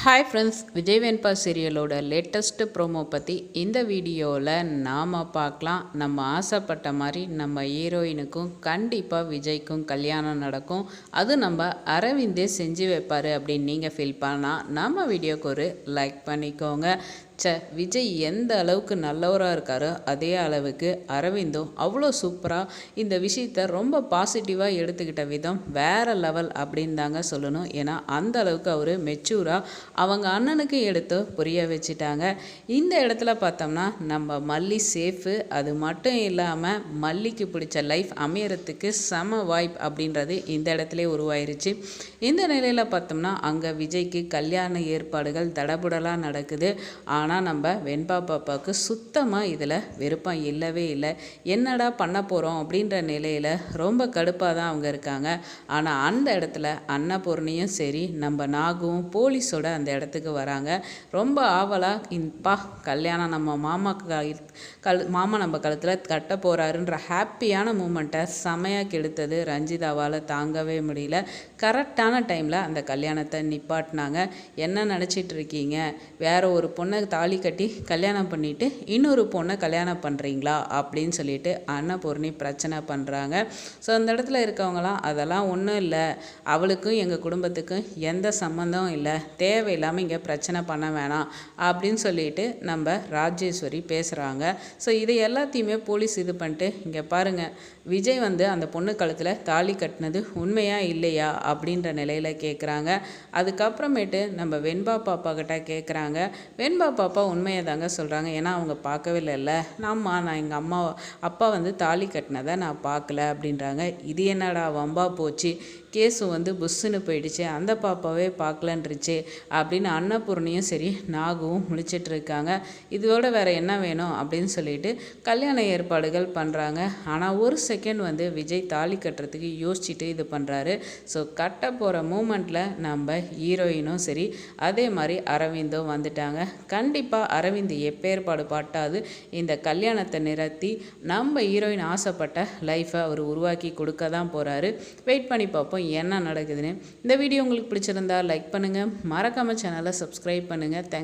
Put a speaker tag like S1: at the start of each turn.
S1: Hi friends, Vijay வெண்பா சீரியலோட latest promo பற்றி இந்த வீடியோவில் நாம் பார்க்கலாம். நம்ம ஆசைப்பட்ட மாதிரி நம்ம ஹீரோயினுக்கும் கண்டிப்பாக விஜய்க்கும் கல்யாணம் நடக்கும். அது நம்ம அரவிந்தே செஞ்சு வைப்பார் அப்படின்னு நீங்கள் ஃபீல் பண்ணால் நம்ம வீடியோக்கு ஒரு லைக் பண்ணிக்கோங்க. விஜய் எந்த அளவுக்கு நல்லவராக இருக்காரோ அதே அளவுக்கு அரவிந்தும் அவ்வளோ சூப்பராக இந்த விஷயத்த ரொம்ப பாசிட்டிவாக எடுத்துக்கிட்ட விதம் வேறு லெவல் அப்படின்னு தாங்க சொல்லணும். ஏன்னா அந்த அளவுக்கு அவர் மெச்சூராக அவங்க அண்ணனுக்கு எடுத்து புரிய வச்சுட்டாங்க. இந்த இடத்துல பார்த்தோம்னா நம்ம மல்லி சேஃபு. அது மட்டும் இல்லாமல் மல்லிக்கு பிடிச்ச லைஃப் அமையறதுக்கு சம வாய்ப்பு அப்படின்றது இந்த இடத்துல உருவாயிருச்சு. இந்த நிலையில் பார்த்தோம்னா அங்கே விஜய்க்கு கல்யாண ஏற்பாடுகள் தடபுடலாக நடக்குது. ஆனால் நம்ம வெண்பா பாப்பாவுக்கு சுத்தமாக இதில் விருப்பம் இல்லவே இல்லை. என்னடா பண்ண போகிறோம் அப்படின்ற நிலையில் ரொம்ப கடுப்பாக தான் அவங்க இருக்காங்க. ஆனால் அந்த இடத்துல அன்னபூர்ணியும் சரி நம்ம நாகவும் போலீஸோட அந்த இடத்துக்கு வராங்க. ரொம்ப ஆவலாக இப்பா கல்யாணம் நம்ம மாமா நம்ம கழுத்தில் கட்ட போகிறாருன்ற ஹாப்பியான மூமெண்ட்டை செமையாக கெடுத்தது ரஞ்சிதாவால் தாங்கவே முடியல. கரெக்டான டைமில் அந்த கல்யாணத்தை நிப்பாட்டினாங்க. என்ன நினச்சிட்டு இருக்கீங்க? வேற ஒரு பொண்ணை தாலி கட்டி கல்யாணம் பண்ணிவிட்டு இன்னொரு பொண்ணை கல்யாணம் பண்ணுறீங்களா அப்படின்னு சொல்லிட்டு அன்னபூர்ணி பிரச்சனை பண்ணுறாங்க. ஸோ அந்த இடத்துல இருக்கவங்களாம் அதெல்லாம் ஒன்றும் இல்லை, அவளுக்கும் எங்கள் குடும்பத்துக்கும் எந்த சம்மந்தம் இல்லை, தேவையில்லாமல் இங்கே பிரச்சனை பண்ண வேணாம் அப்படின்னு சொல்லிட்டு நம்ம ராஜேஸ்வரி பேசுகிறாங்க. ஸோ இதை எல்லாத்தையுமே போலீஸ் இது பண்ணிட்டு இங்கே பாருங்கள், விஜய் அந்த பொண்ணு கழுத்தில் தாலி கட்டினது உண்மையா இல்லையா அப்படின்ற நிலையில் கேட்குறாங்க. அதுக்கப்புறமேட்டு நம்ம வெண்பா பாப்பா கிட்ட கேட்குறாங்க. வெண்பா பாப்பா உண்மையை தாங்க சொல்கிறாங்க. ஏன்னா அவங்க பார்க்கவே இல்லைல்ல. நான் எங்கள் அப்பா தாலி கட்டினதை நான் பார்க்கல அப்படின்றாங்க. இது என்னடா வம்பா போச்சு, கேஸு புஷ்ஷுன்னு போயிடுச்சு, அந்த பாப்பாவே பார்க்கலன்றுச்சு அப்படின்னு அன்னபூர்ணியும் சரி நாகவும் முழிச்சிட்டு இருக்காங்க. இதோட வேறு என்ன வேணும் அப்படின்னு சொல்லிட்டு கல்யாண ஏற்பாடுகள் பண்ணுறாங்க. ஆனால் ஒரு செகண்ட் விஜய் தாலி கட்டுறதுக்கு யோசிச்சுட்டு இது பண்ணுறாரு. ஸோ கட்ட போகிற மூமெண்ட்டில் நம்ம ஹீரோயினும் சரி அதே மாதிரி அரவிந்தும் வந்துட்டாங்க. கண்டிப்பாக அரவிந்த் எப்பேற்பாடு பாட்டாது இந்த கல்யாணத்தை நிறுத்தி நம்ம ஹீரோயின் ஆசைப்பட்ட லைஃப்பை அவர் உருவாக்கி கொடுக்க தான் போகிறாரு. வெயிட் பண்ணி பார்ப்போம் என்ன நடக்குதுன்னு. இந்த வீடியோ உங்களுக்கு பிடிச்சிருந்தா லைக் பண்ணுங்கள், மறக்காமல் சேனலை சப்ஸ்கிரைப் பண்ணுங்கள்.